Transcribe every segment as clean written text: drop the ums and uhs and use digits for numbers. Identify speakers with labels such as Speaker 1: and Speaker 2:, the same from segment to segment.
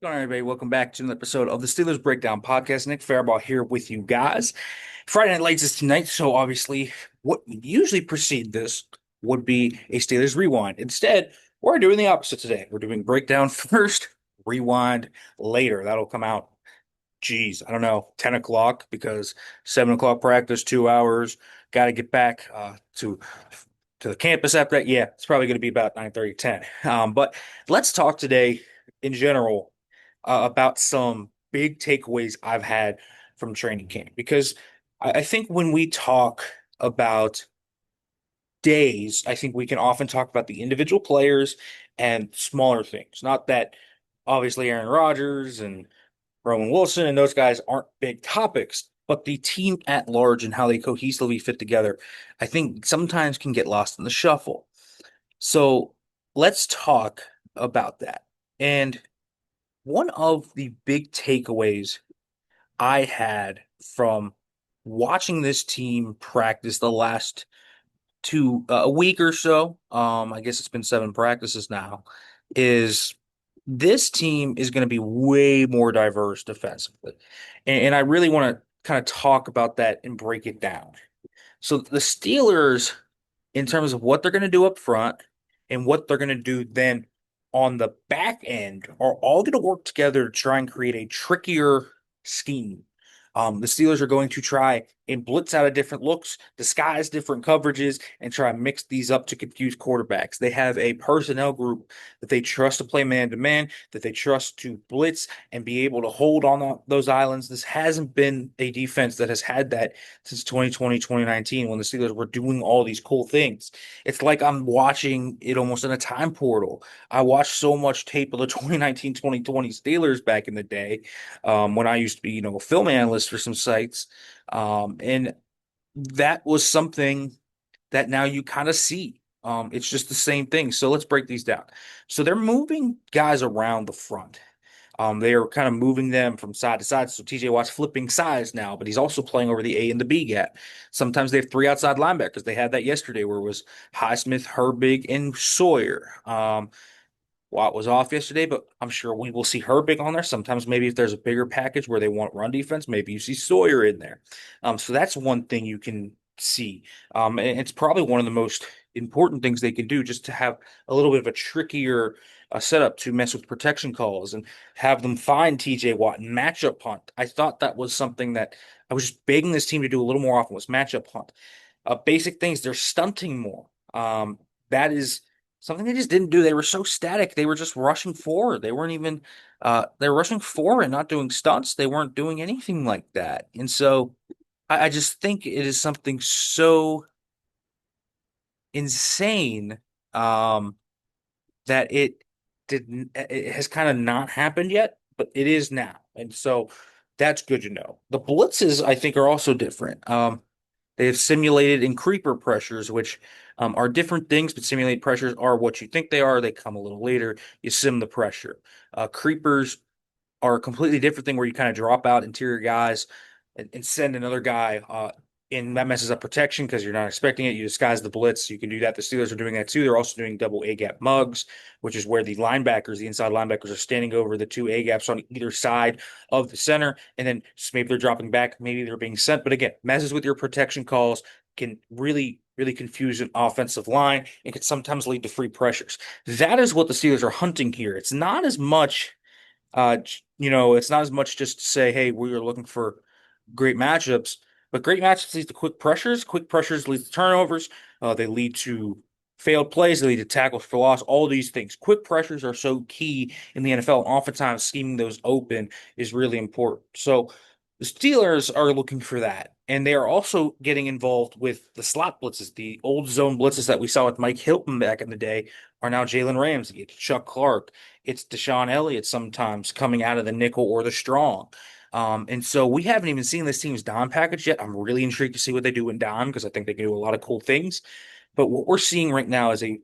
Speaker 1: Going on, everybody? Welcome back to another episode of the Steelers Breakdown Podcast. Nick Farabaugh here with you guys. Friday Night Lights is tonight, so obviously, what would usually precede this would be a Steelers Rewind. Instead, we're doing the opposite today. We're doing Breakdown first, Rewind later. That'll come out, geez, I don't know, 10 o'clock because 7 o'clock practice, 2 hours. Got to get back to the campus after that. Yeah, it's probably going to be about 9:30, 10. But let's talk today in general about some big takeaways I've had from training camp because I think when we talk about days, I think we can often talk about the individual players and smaller things. Not that obviously Aaron Rodgers and Roman Wilson and those guys aren't big topics, but the team at large and how they cohesively fit together, I think sometimes can get lost in the shuffle. So let's talk about that. And one of the big takeaways I had from watching this team practice the last a week or so, I guess it's been 7 practices now, is this team is going to be way more diverse defensively. And I really want to kind of talk about that and break it down. So the Steelers, in terms of what they're going to do up front and what they're going to do then on the back end, are all going to work together to try and create a trickier scheme. The Steelers are going to try and blitz out of different looks, disguise different coverages, and try and mix these up to confuse quarterbacks. They have a personnel group that they trust to play man to man, that they trust to blitz and be able to hold on those islands. This hasn't been a defense that has had that since 2020, 2019, when the Steelers were doing all these cool things. It's like I'm watching it almost in a time portal. I watched so much tape of the 2019, 2020 Steelers back in the day, when I used to be, a film analyst for some sites. And that was something that now you kind of see. It's just the same thing. So let's break these down. So they're moving guys around the front. They are kind of moving them from side to side. So TJ Watt's flipping sides now, but he's also playing over the A and the B gap. Sometimes they have three outside linebackers. They had that yesterday where it was Highsmith, Herbig, and Sawyer. Watt was off yesterday, but I'm sure we will see Herbig on there. Sometimes maybe if there's a bigger package where they want run defense, maybe you see Sawyer in there. So that's one thing you can see. And it's probably one of the most important things they can do just to have a little bit of a trickier setup to mess with protection calls and have them find TJ Watt and matchup hunt. I thought that was something that I was just begging this team to do a little more often was matchup hunt. Basic things, they're stunting more. That is something they just didn't do. They were so static. They were just rushing forward. They weren't even they were rushing forward and not doing stunts. They weren't doing anything like that. And so I just think it is something so insane um, that it has kind of not happened yet, but it is now. And so that's good to know. The blitzes, I think, are also different. They have simulated and creeper pressures, which are different things, but simulated pressures are what you think they are. They come a little later. You sim the pressure. Creepers are a completely different thing where you kind of drop out interior guys and send another guy and that messes up protection because you're not expecting it. You disguise the blitz. You can do that. The Steelers are doing that too. They're also doing double A gap mugs, which is where the linebackers, the inside linebackers, are standing over the two A gaps on either side of the center. And then maybe they're dropping back, maybe they're being sent. But again, messes with your protection calls, can really, really confuse an offensive line and can sometimes lead to free pressures. That is what the Steelers are hunting here. It's not as much, it's not as much just to say, hey, we are looking for great matchups. But great matchups lead to quick pressures. Quick pressures lead to turnovers. They lead to failed plays. They lead to tackles for loss. All these things. Quick pressures are so key in the NFL. And oftentimes, scheming those open is really important. So the Steelers are looking for that. And they are also getting involved with the slot blitzes. The old zone blitzes that we saw with Mike Hilton back in the day are now Jalen Ramsey. It's Chuck Clark. It's Deshaun Elliott sometimes coming out of the nickel or the strong. And so we haven't even seen this team's dime package yet. I'm really intrigued to see what they do in dime because I think they can do a lot of cool things. But what we're seeing right now is a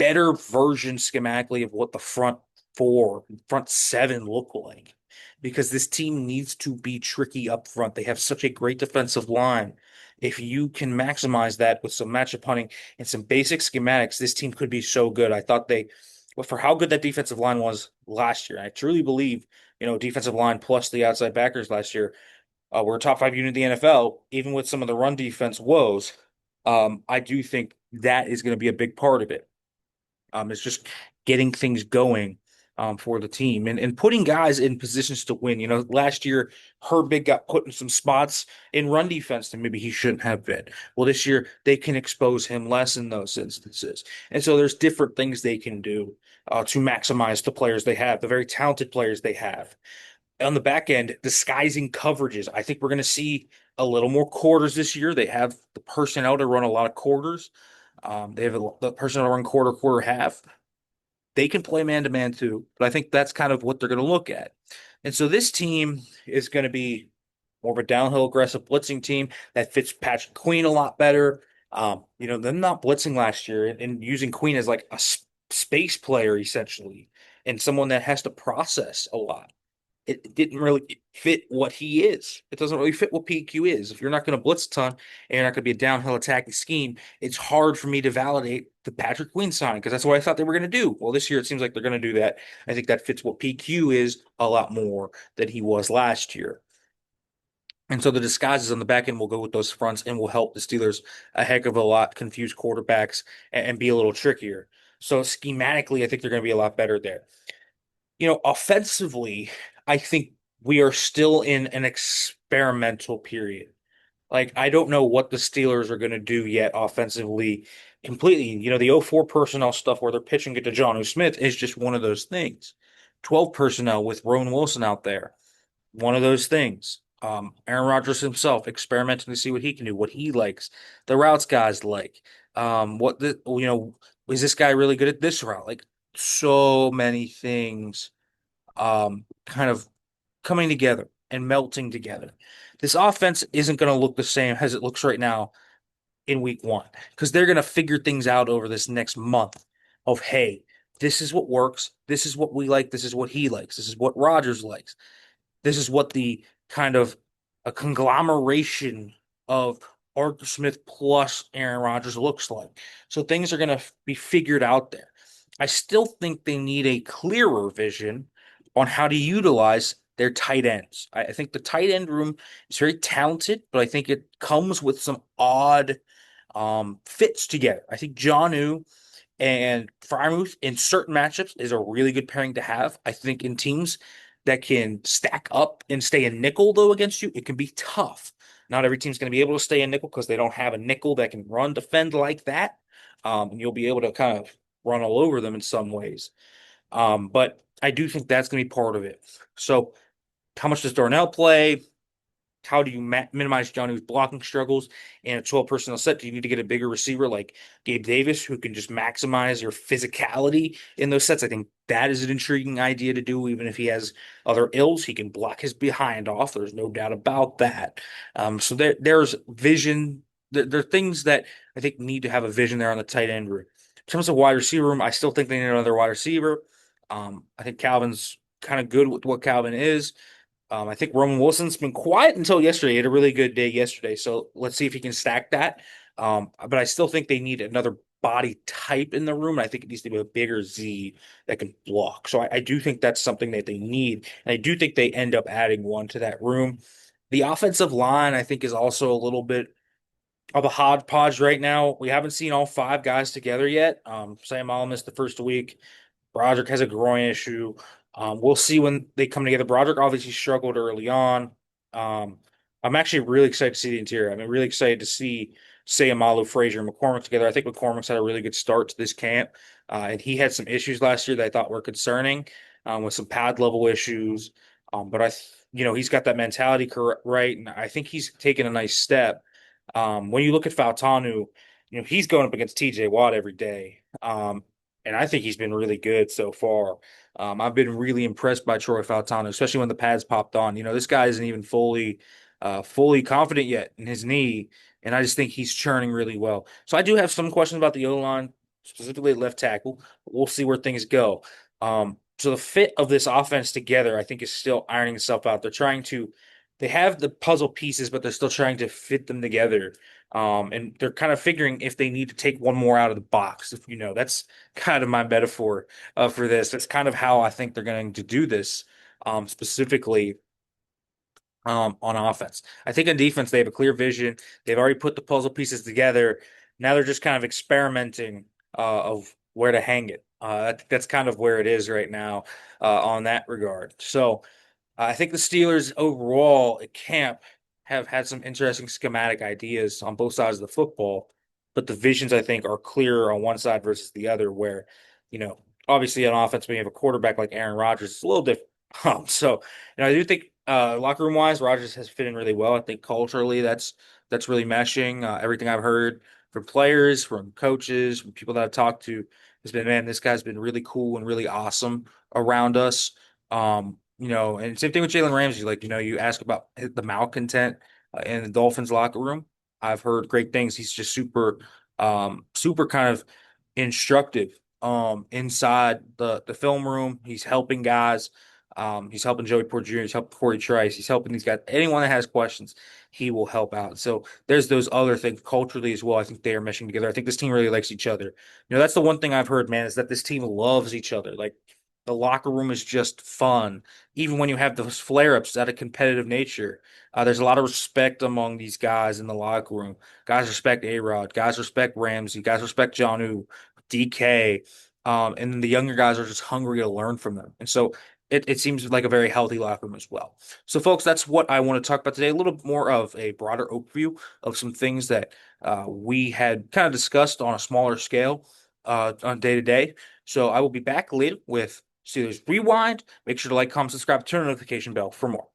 Speaker 1: better version schematically of what the front four, front seven look like. Because this team needs to be tricky up front. They have such a great defensive line. If you can maximize that with some matchup hunting and some basic schematics, this team could be so good. I thought they But for how good that defensive line was last year, I truly believe, defensive line plus the outside backers last year, we're a top five unit in the NFL, even with some of the run defense woes. I do think that is going to be a big part of it. It's just getting things going for the team and putting guys in positions to win. Last year, Herbig got put in some spots in run defense that maybe he shouldn't have been. Well, this year, they can expose him less in those instances. And so there's different things they can do to maximize the players they have, the very talented players they have. On the back end, disguising coverages. I think we're going to see a little more quarters this year. They have the personnel to run a lot of quarters. They have the personnel to run quarter, half. They can play man to man too, but I think that's kind of what they're going to look at. And so this team is going to be more of a downhill aggressive blitzing team that fits Patrick Queen a lot better. Them not blitzing last year and using Queen as like a space player essentially, and someone that has to process a lot. It didn't really fit what he is. It doesn't really fit what PQ is. If you're not going to blitz a ton and you're not going to be a downhill attacking scheme, it's hard for me to validate the Patrick Queen sign because that's what I thought they were going to do. Well, this year it seems like they're going to do that. I think that fits what PQ is a lot more than he was last year. And so the disguises on the back end will go with those fronts and will help the Steelers a heck of a lot, confuse quarterbacks and be a little trickier. So schematically, I think they're going to be a lot better there. Offensively, I think we are still in an experimental period. Like, I don't know what the Steelers are going to do yet offensively completely. The 04 personnel stuff where they're pitching it to Jonnu Smith is just one of those things. 12 personnel with Rowan Wilson out there, one of those things. Aaron Rodgers himself experimenting to see what he can do, what he likes, the routes guys like. Is this guy really good at this route? Like, so many things kind of coming together and melting together. This offense isn't going to look the same as it looks right now in week one because they're going to figure things out over this next month of, hey, this is what works. This is what we like. This is what he likes. This is what Rodgers likes. This is what the kind of a conglomeration of Arthur Smith plus Aaron Rodgers looks like. So things are going to be figured out there. I still think they need a clearer vision on how to utilize their tight ends. I think the tight end room is very talented, but I think it comes with some odd fits together. I think Jonnu and Fryermuth in certain matchups is a really good pairing to have. I think in teams that can stack up and stay in nickel though against you, it can be tough. Not every team's going to be able to stay in nickel because they don't have a nickel that can run defend like that. And you'll be able to kind of run all over them in some ways. But I do think that's going to be part of it. So how much does Darnell play? How do you minimize Johnny's blocking struggles in a 12 personnel set? Do you need to get a bigger receiver like Gabe Davis who can just maximize your physicality in those sets? I think that is an intriguing idea to do, even if he has other ills. He can block his behind off. There's no doubt about that. So there's vision. There are things that I think need to have a vision there on the tight end room. In terms of wide receiver room, I still think they need another wide receiver. I think Calvin's kind of good with what Calvin is. I think Roman Wilson's been quiet until yesterday. He had a really good day yesterday. So let's see if he can stack that. But I still think they need another body type in the room. I think it needs to be a bigger Z that can block. So I do think that's something that they need. And I do think they end up adding one to that room. The offensive line, I think, is also a little bit of a hodgepodge right now. We haven't seen all five guys together yet. Sam Allen missed the first week. Broderick has a groin issue. We'll see when they come together. Broderick obviously struggled early on. I'm actually really excited to see the interior. I'm really excited to see Sayamalu, Frazier, and McCormick together. I think McCormick's had a really good start to this camp, and he had some issues last year that I thought were concerning with some pad level issues. But he's got that mentality right, and I think he's taken a nice step. When you look at Fautanu, he's going up against TJ Watt every day. And I think he's been really good so far. I've been really impressed by Troy Fautanu, especially when the pads popped on. This guy isn't even fully confident yet in his knee, and I just think he's churning really well. So I do have some questions about the O-line, specifically left tackle. We'll see where things go. So the fit of this offense together, I think, is still ironing itself out. They have the puzzle pieces, but they're still trying to fit them together. And they're kind of figuring if they need to take one more out of the box. If that's kind of my metaphor for this. That's kind of how I think they're going to do this, specifically on offense. I think on defense, they have a clear vision. They've already put the puzzle pieces together. Now they're just kind of experimenting of where to hang it. That's kind of where it is right now on that regard. So I think the Steelers overall at camp have had some interesting schematic ideas on both sides of the football, but the visions I think are clearer on one side versus the other. Where, you know, obviously on offense, when you have a quarterback like Aaron Rodgers, it's a little different. So, I do think locker room wise, Rodgers has fit in really well. I think culturally, that's really meshing. Everything I've heard from players, from coaches, from people that I've talked to has been, man, this guy's been really cool and really awesome around us. And same thing with Jalen Ramsey. Like, you ask about the malcontent in the Dolphins locker room. I've heard great things. He's just super kind of instructive inside the film room. He's helping guys. He's helping Joey Porter Jr. He's helping Corey Trice. He's helping these guys. Anyone that has questions, he will help out. So there's those other things culturally as well. I think they are meshing together. I think this team really likes each other. That's the one thing I've heard, man, is that this team loves each other. Like the locker room is just fun. Even when you have those flare-ups out of competitive nature, there's a lot of respect among these guys in the locker room. Guys respect A-Rod. Guys respect Ramsey. Guys respect Jonnu, DK. And then the younger guys are just hungry to learn from them. And so it seems like a very healthy locker room as well. So, folks, that's what I want to talk about today. A little more of a broader overview of some things that we had kind of discussed on a smaller scale on day to day. So I will be back later with Steelers Rewind. Make sure to like, comment, subscribe, turn the notification bell for more.